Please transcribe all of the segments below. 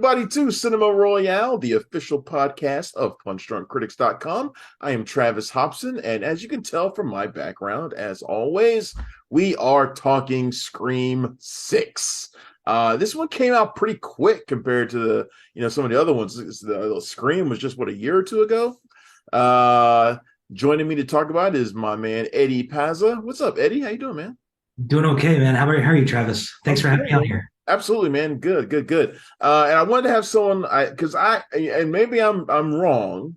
everybody, to Cinema Royale, the official podcast of punchdrunkcritics.com. I am Travis Hobson, and as you can tell from my background, as always, we are talking Scream 6. This one came out pretty quick compared to some of the other ones. The Scream was just, a year or two ago? Joining me to talk about it is my man, Eddie Pasa. What's up, Eddie? How you doing, man? Doing okay, man. How are you, Travis? Thanks for having me on here. Absolutely, man. Good. And I wanted to have someone, and maybe I'm wrong,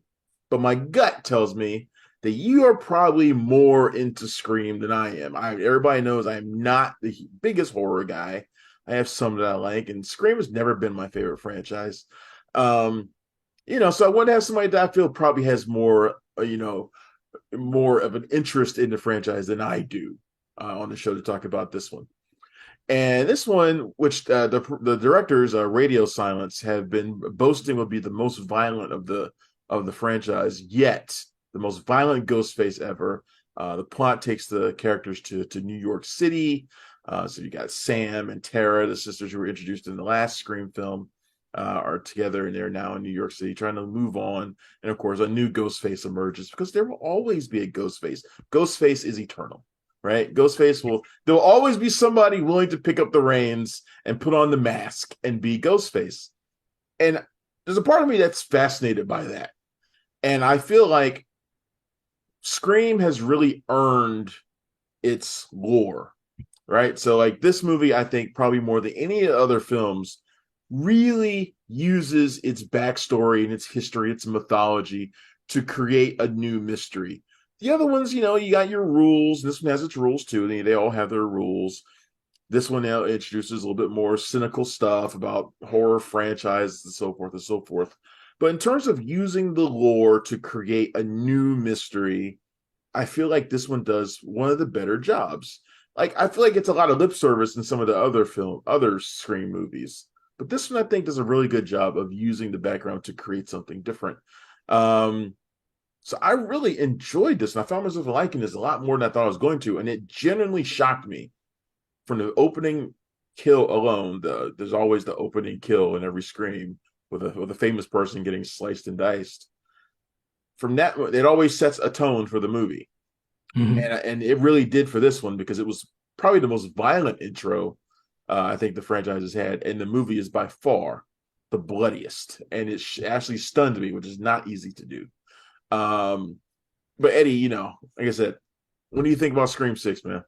but my gut tells me that you are probably more into Scream than I am. Everybody knows I am not the biggest horror guy. I have some that I like, and Scream has never been my favorite franchise. So I wanted to have somebody that I feel probably has more of an interest in the franchise than I do on the show to talk about this one. And this one, which the directors, Radio Silence, have been boasting will be the most violent of the franchise yet, the most violent Ghostface ever. The plot takes the characters to New York City. So you got Sam and Tara, the sisters who were introduced in the last Scream film, are together, and they're now in New York City trying to move on. And of course, a new Ghostface emerges because there will always be a Ghostface. Ghostface is eternal. Right? There'll always be somebody willing to pick up the reins and put on the mask and be Ghostface. And there's a part of me that's fascinated by that. And I feel like Scream has really earned its lore, right? So like this movie, I think probably more than any other films, really uses its backstory and its history, its mythology to create a new mystery. The other ones, you got your rules. This one has its rules too. They all have their rules. This one now introduces a little bit more cynical stuff about horror franchises and so forth and so forth. But in terms of using the lore to create a new mystery, I feel like this one does one of the better jobs. Like, I feel like it's a lot of lip service in some of the other Scream movies. But this one, I think, does a really good job of using the background to create something different. So I really enjoyed this, and I found myself liking this a lot more than I thought I was going to, and it genuinely shocked me. From the opening kill alone, there's always the opening kill in every Scream with a famous person getting sliced and diced. From that, it always sets a tone for the movie, and it really did for this one because it was probably the most violent intro I think the franchise has had, and the movie is by far the bloodiest, and it actually stunned me, which is not easy to do. But Eddie, like I said, what do you think about Scream 6, man?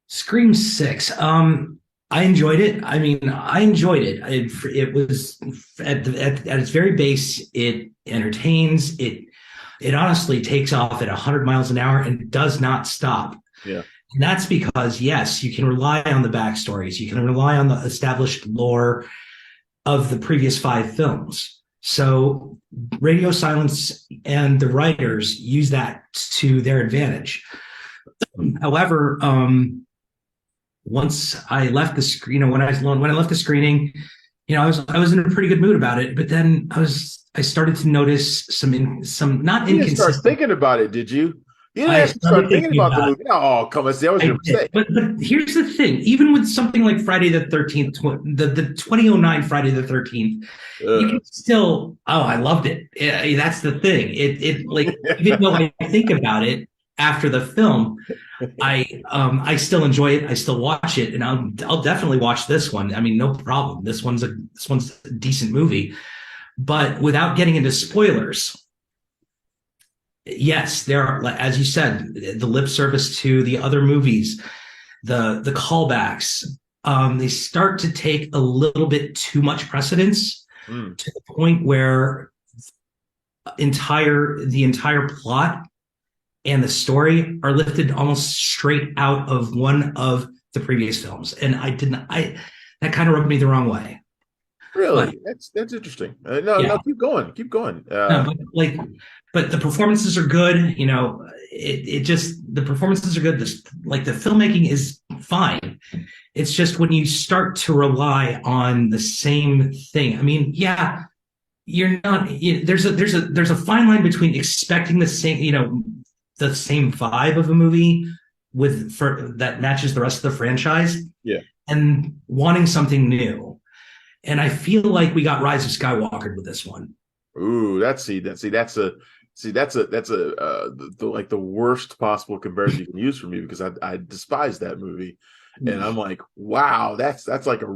Scream 6. I enjoyed it. I mean, I enjoyed it. It was at its very base, it entertains. It honestly takes off at 100 miles an hour and does not stop. Yeah. And that's because, yes, you can rely on the backstories. You can rely on the established lore of the previous 5 films. So Radio Silence and the writers use that to their advantage. However, once I left the screen, when I left the screening, I was in a pretty good mood about it. But then I started to notice some not you inconsistent. Didn't start thinking about it, did you? You didn't start thinking about the movie. Oh, come on, that was your mistake. But here's the thing: even with something like Friday the 13th, the 2009 Friday the 13th, you can still. Oh, I loved it. That's the thing. It like even though I think about it after the film, I still enjoy it. I still watch it, and I'll definitely watch this one. I mean, no problem. This one's a decent movie, but without getting into spoilers. Yes, there are, as you said, the lip service to the other movies, the callbacks. They start to take a little bit too much precedence to the point where the entire plot and the story are lifted almost straight out of one of the previous films, and that kind of rubbed me the wrong way. Really, that's interesting. No, keep going. But the performances are good. The performances are good. The filmmaking is fine. It's just when you start to rely on the same thing. I mean, yeah, you're not. There's a fine line between expecting the same, the same vibe of a movie that matches the rest of the franchise, yeah, and wanting something new. And I feel like we got Rise of Skywalker with this one. Ooh, that's like the worst possible comparison you can use for me, because I despise that movie, and I'm like, wow, that's like a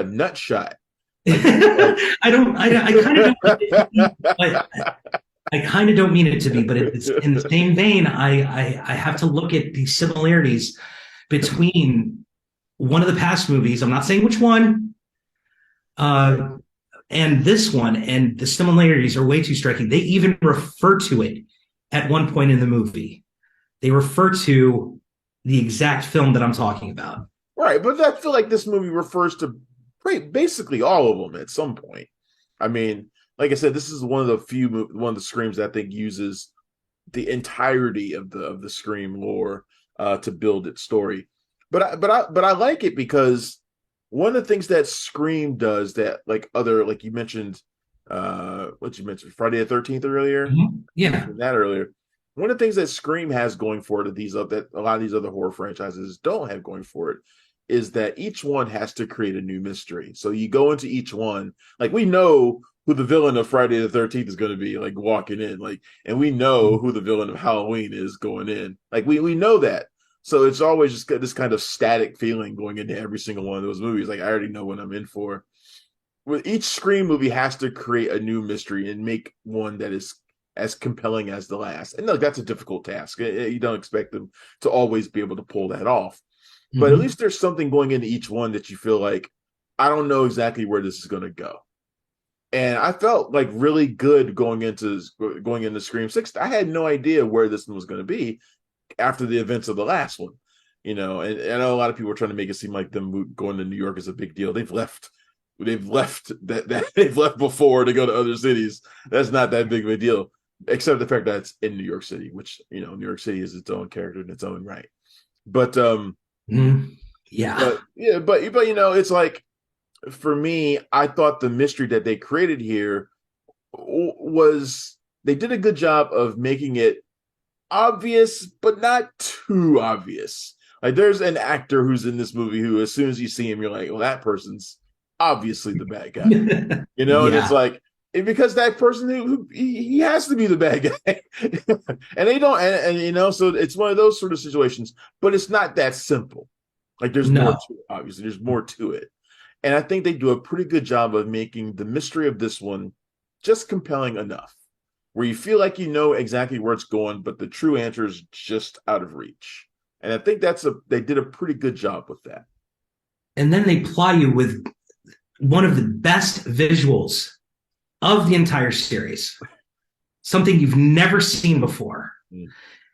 nut shot. Like, I kind of don't mean it to be, but it's in the same vein. I have to look at the similarities between one of the past movies. I'm not saying which one, and this one, and the similarities are way too striking. They even refer to it at one point in the movie. They refer to the exact film that I'm talking about. Right, but I feel like this movie refers to basically all of them at some point. I mean, like I said, this is one of the Screams that I think uses the entirety of the Scream lore to build its story. But I like it because one of the things that Scream does that like you mentioned, Friday the 13th earlier. Mm-hmm. Yeah, that earlier. One of the things that Scream has going for it that a lot of these other horror franchises don't have going for it is that each one has to create a new mystery. So you go into each one, like, we know who the villain of Friday the 13th is going to be, like, walking in, like, and we know who the villain of Halloween is going in. Like, we know that. So it's always just got this kind of static feeling going into every single one of those movies. Like, I already know what I'm in for. With each Scream movie has to create a new mystery and make one that is as compelling as the last. And look, that's a difficult task. You don't expect them to always be able to pull that off. Mm-hmm. But at least there's something going into each one that you feel like, I don't know exactly where this is going to go. And I felt like really good going into Scream 6. I had no idea where this one was going to be after the events of the last one. And I know a lot of people are trying to make it seem like them going to New York is a big deal. They've left before to go to other cities. That's not that big of a deal, except the fact that it's in New York City, which, New York City is its own character in its own right. But yeah, but it's like, for me, I thought the mystery that they created here was, they did a good job of making it obvious, but not too obvious. Like, there's an actor who's in this movie who, as soon as you see him, you're like, well, that person's obviously the bad guy. And it's like, because that person who he has to be the bad guy. And they don't, and so it's one of those sort of situations, but it's not that simple. Like, there's more to it, obviously. There's more to it. And I think they do a pretty good job of making the mystery of this one just compelling enough, where you feel like you know exactly where it's going, but the true answer is just out of reach. And I think they did a pretty good job with that. And then they ply you with one of the best visuals of the entire series, something you've never seen before.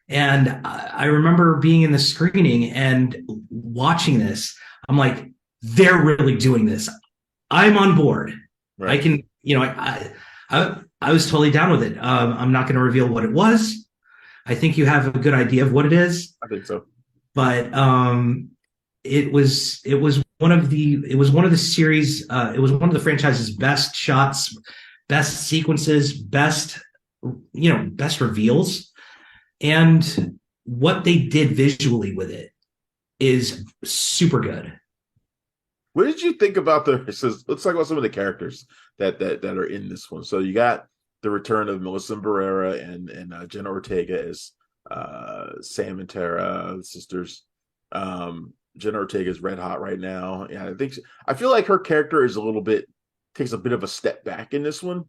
And I remember being in the screening and watching this. I'm like, they're really doing this. I'm on board. Right. I can, I was totally down with it. I'm not going to reveal what it was. I think you have a good idea of what it is. I think so. But it was one of the series. It was one of the franchise's best shots, best sequences, best reveals, and what they did visually with it is super good. What did you think about let's talk about some of the characters that are in this one. So you got the return of Melissa Barrera and Jenna Ortega as Sam and Tara, the sisters. Jenna Ortega is red hot right now. Yeah, I feel like her character is takes a bit of a step back in this one.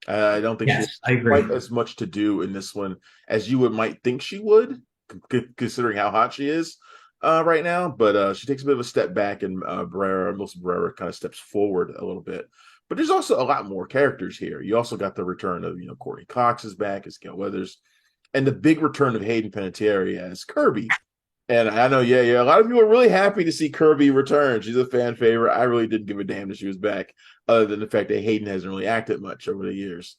I don't think she has quite as much to do in this one as you might think she would, considering how hot she is right now. But she takes a bit of a step back, and Melissa Barrera kind of steps forward a little bit. But there's also a lot more characters here. You also got the return of, Courtney Cox is back as Gail Weathers, and the big return of Hayden Panettiere as Kirby. And I know, a lot of people are really happy to see Kirby return. She's a fan favorite. I really didn't give a damn that she was back, other than the fact that Hayden hasn't really acted much over the years.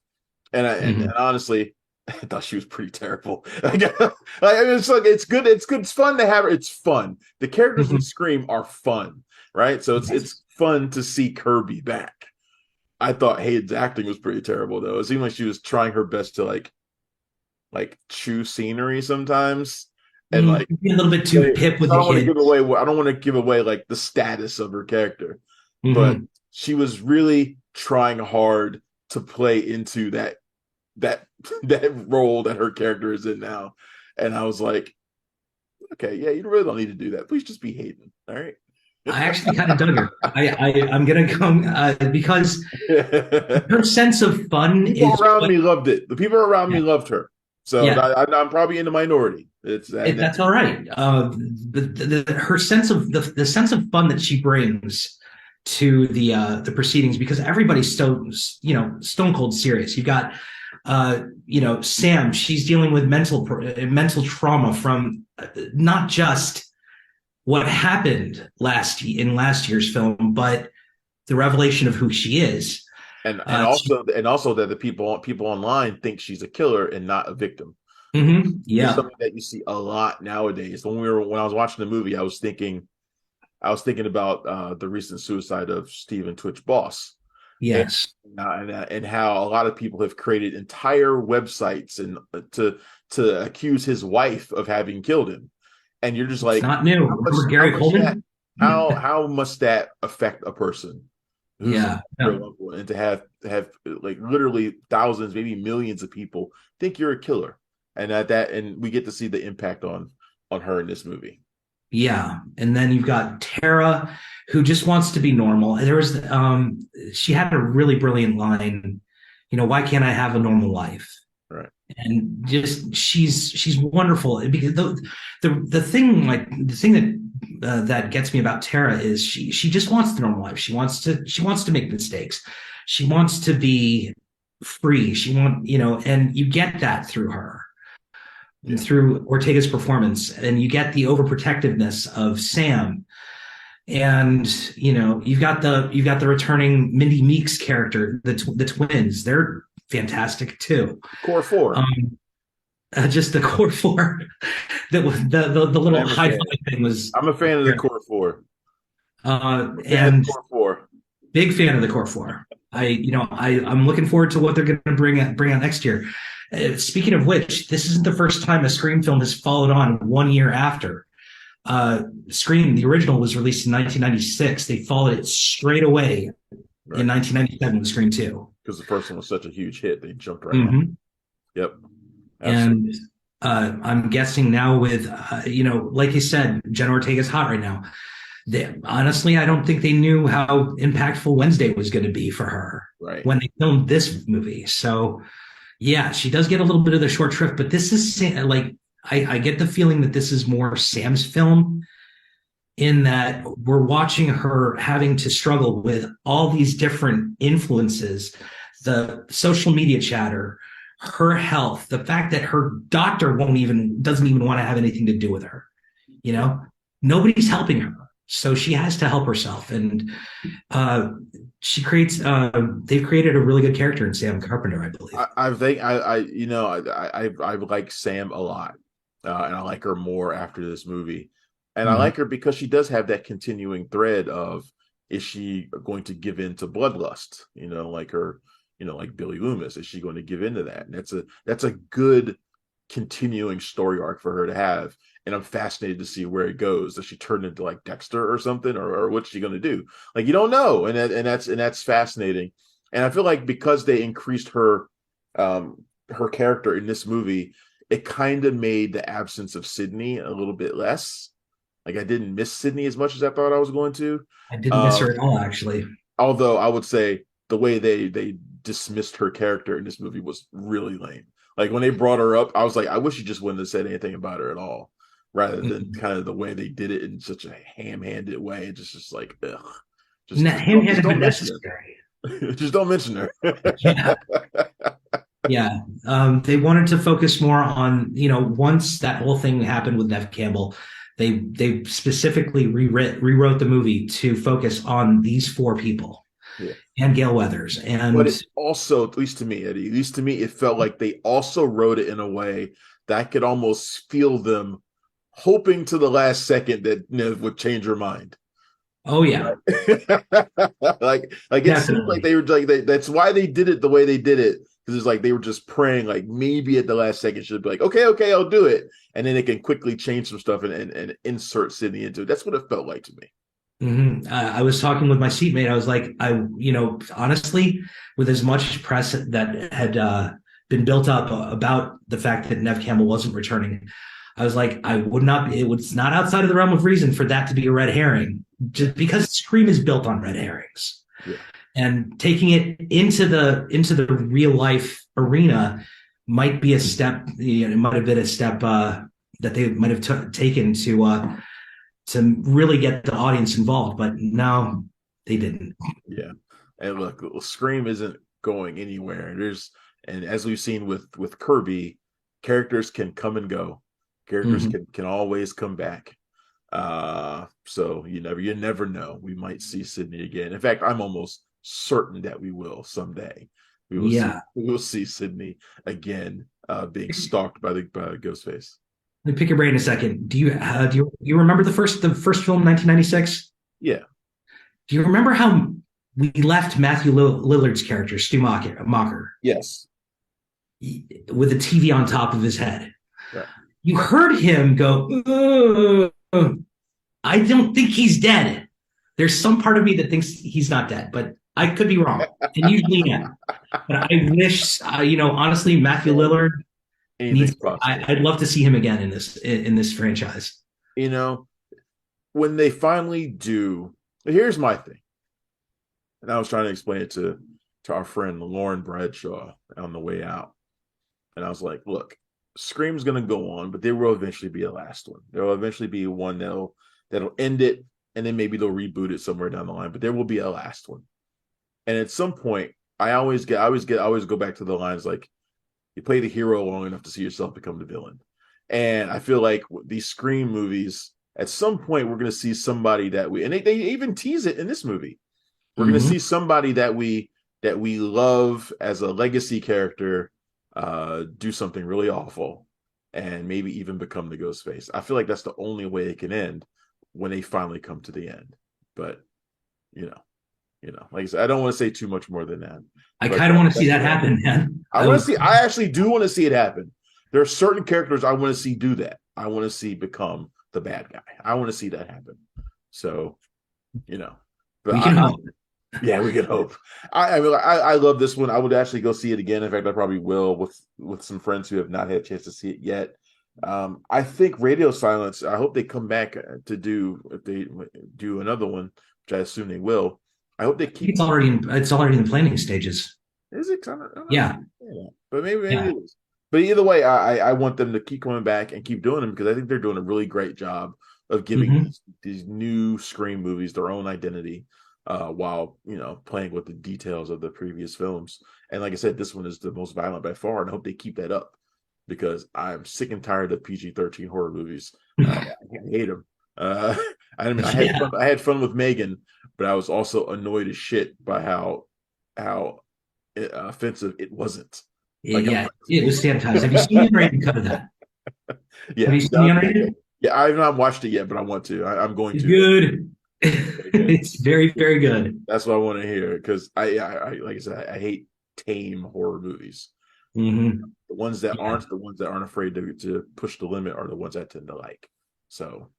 And and honestly, I thought she was pretty terrible. It's good. It's good. It's fun to have her. It's fun. The characters in Scream are fun, right? So it's fun to see Kirby back. I thought Hayden's acting was pretty terrible, though. It seemed like she was trying her best to like chew scenery sometimes, and a little bit too hip with the kid. I don't want to give away like the status of her character, but she was really trying hard to play into that that role that her character is in now. And I was like, okay, yeah, you really don't need to do that. Please just be Hayden. All right. I actually kind of dug her. I'm gonna come because her sense of fun people is around what, me loved it. The people around me loved her. So yeah. I'm probably in the minority. That's all right. Her sense of the sense of fun that she brings to the proceedings, because everybody's stone cold serious. You got Sam. She's dealing with mental trauma from not just what happened in last year's film, but the revelation of who she is. And also that the people online think she's a killer and not a victim. Mm-hmm, It's yeah. something that you see a lot nowadays. When I was watching the movie, I was thinking about the recent suicide of Stephen Twitch Boss, and, Yes. and how a lot of people have created entire websites and to accuse his wife of having killed him, and you're just It's like, not new. Remember Gary Coleman? how must that affect a person who's Yeah. their loved one, and to have like literally thousands, maybe millions of people think you're a killer, and and we get to see the impact on her in this movie. Yeah. And then you've got Tara, who just wants to be normal. And she had a really brilliant line, why can't I have a normal life? Right. And just she's wonderful, because the thing that gets me about Tara is she just wants the normal life. She wants to make mistakes. She wants to be free. And you get that through her. Yeah. Through Ortega's performance, and you get the overprotectiveness of Sam, and you've got the returning Mindy Meeks character, the twins. They're fantastic too. Core four, just the core four. The little high five thing was. I'm a fan of the core four. And core four. Big fan of the core four. I'm looking forward to what they're going to bring out next year. Speaking of which, this isn't the first time a Scream film has followed on 1 year after. Scream, the original, was released in 1996. They followed it straight away in 1997 with Scream 2. Because the first one was such a huge hit, they jumped right on. Yep. Absolutely. And I'm guessing now with, like you said, Jenna Ortega's hot right now. Honestly, I don't think they knew how impactful Wednesday was going to be for her when they filmed this movie. So, yeah, she does get a little bit of the short shrift, but this is like, I get the feeling that this is more Sam's film, in that we're watching her having to struggle with all these different influences, the social media chatter, her health, the fact that her doctor doesn't even want to have anything to do with her. Nobody's helping her. So she has to help herself, and they've created a really good character in Sam Carpenter, I believe. I like Sam a lot, and I like her more after this movie, and I like her because she does have that continuing thread of, is she going to give in to bloodlust? Like her, like Billy Loomis, is she going to give into that? And that's a good continuing story arc for her to have. And I'm fascinated to see where it goes. Does she turn into like Dexter or something, or what's she going to do? Like, you don't know, and that's fascinating. And I feel like because they increased her character in this movie, it kind of made the absence of Sidney a little bit less. Like, I didn't miss Sidney as much as I thought I was going to. I didn't miss her at all, actually. Although I would say the way they dismissed her character in this movie was really lame. Like, when they brought her up, I was like, I wish you just wouldn't have said anything about her at all, rather than kind of the way they did it in such a ham-handed way. It's just like, ugh. Ham-handed but necessary. Just don't mention her. Yeah. They wanted to focus more on, once that whole thing happened with Neve Campbell, they specifically rewrote the movie to focus on these four people. Yeah. And Gail Weathers. But it's also, at least to me, Eddie, it felt like they also wrote it in a way that I could almost feel them hoping to the last second that Neve would change her mind. Oh yeah. like it seemed like they were like that's why they did it the way they did it. Because it's like they were just praying, like maybe at the last second she'll be like, okay, I'll do it. And then they can quickly change some stuff and insert Sidney into it. That's what it felt like to me. I was talking with my seatmate. I was like, honestly, with as much press that had been built up about the fact that Nev Campbell wasn't returning, I was like, I would not. It was not outside of the realm of reason for that to be a red herring, just because Scream is built on red herrings, Yeah. and taking it into the real life arena might be a step. It might have been a step that they might have taken to really get the audience involved, but no, they didn't. Yeah. And look, Scream isn't going anywhere. And as we've seen with Kirby, characters can come and go. Characters can always come back. So you never know. We might see Sidney again. In fact, I'm almost certain that we will someday. We will see Sidney again being stalked by Ghostface. Let me pick your brain a second. Do you remember the first film, 1996? Yeah. Do you remember how we left Matthew Lillard's character, Stu Macher, Yes. with a TV on top of his head? Yeah. You heard him go, I don't think he's dead. There's some part of me that thinks he's not dead, but I could be wrong. And usually am. But I wish, honestly, Matthew Lillard, I'd love to see him again in this franchise. When they finally do, here's my thing. And I was trying to explain it to our friend Lauren Bradshaw on the way out. And I was like, look, Scream's going to go on, but there will eventually be a last one. There will eventually be one that'll end it, and then maybe they'll reboot it somewhere down the line, but there will be a last one. And at some point, I always go back to the lines like, you play the hero long enough to see yourself become the villain. And I feel like these Scream movies, at some point, we're going to see somebody that and they even tease it in this movie. We're going to see somebody that we love as a legacy character do something really awful and maybe even become the Ghostface. I feel like that's the only way it can end, when they finally come to the end. But like I said, I don't want to say too much more than that. I kind of want to see that happen, man. I actually do want to see it happen. There are certain characters I want to see do that. I want to see become the bad guy. I want to see that happen. So, but we can hope. Yeah, we can hope. I love this one. I would actually go see it again. In fact, I probably will with some friends who have not had a chance to see it yet. I think Radio Silence, I hope they come back to if they do another one, which I assume they will. I hope they keep. It's already in the planning stages. Is it? Yeah. But maybe it is. But either way, I want them to keep coming back and keep doing them, because I think they're doing a really great job of giving these new Scream movies their own identity, while playing with the details of the previous films. And like I said, this one is the most violent by far, and I hope they keep that up, because I'm sick and tired of PG-13 horror movies. I hate them. I had fun with Megan, but I was also annoyed as shit by how offensive it wasn't. It was sanitized. Have you seen the unrated cut of that? Yeah. Have you seen the unrated? Yeah, I've not watched it yet, but I want to. I'm going to. Good. It's very, very good. That's what I want to hear, because I like I said, I hate tame horror movies. The ones that aren't afraid to push the limit are the ones I tend to like. So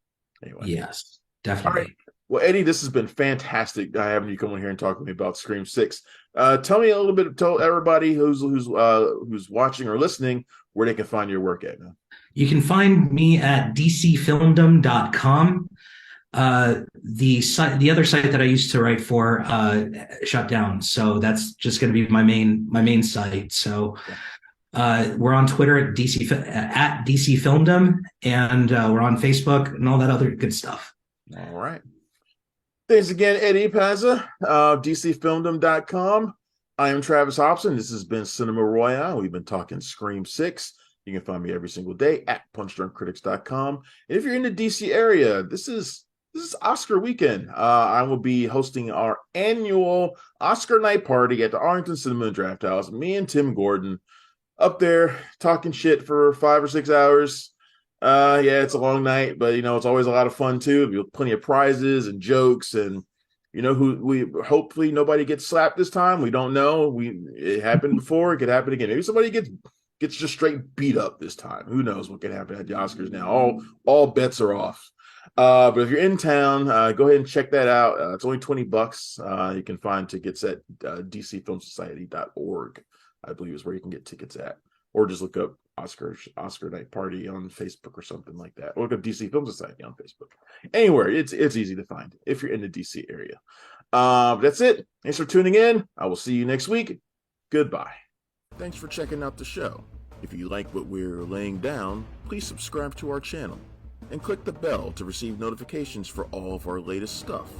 anyway, yes, definitely. All right. Well, Eddie, this has been fantastic having you come on here and talk to me about Scream 6. Tell me a little bit. Tell everybody who's watching or listening where they can find your work at now. You can find me at DCFilmdom.com. The other site that I used to write for shut down, so that's just going to be my main site. So we're on Twitter at DCFilmdom, and we're on Facebook and all that other good stuff. All right. Thanks again, Eddie Pasa, DCFilmdom.com. I am Travis Hobson. This has been Cinema Royale. We've been talking Scream 6. You can find me every single day at punchdrunkcritics.com. And if you're in the DC area, this is Oscar weekend. I will be hosting our annual Oscar night party at the Arlington Cinema and Draft House. Me and Tim Gordon up there talking shit for 5 or 6 hours. It's a long night, but it's always a lot of fun too. There'll be plenty of prizes and jokes, and hopefully nobody gets slapped this time. We don't know. It happened before. It could happen again. Maybe somebody gets just straight beat up this time. Who knows what could happen at the Oscars now? All bets are off. But if you're in town, go ahead and check that out. It's only $20. You can find tickets at dcfilmsociety.org, I believe is where you can get tickets at. Or just look up Oscar Night Party on Facebook or something like that. Or look up DC Film Society on Facebook. Anywhere, it's easy to find if you're in the DC area. That's it. Thanks for tuning in. I will see you next week. Goodbye. Thanks for checking out the show. If you like what we're laying down, please subscribe to our channel and click the bell to receive notifications for all of our latest stuff.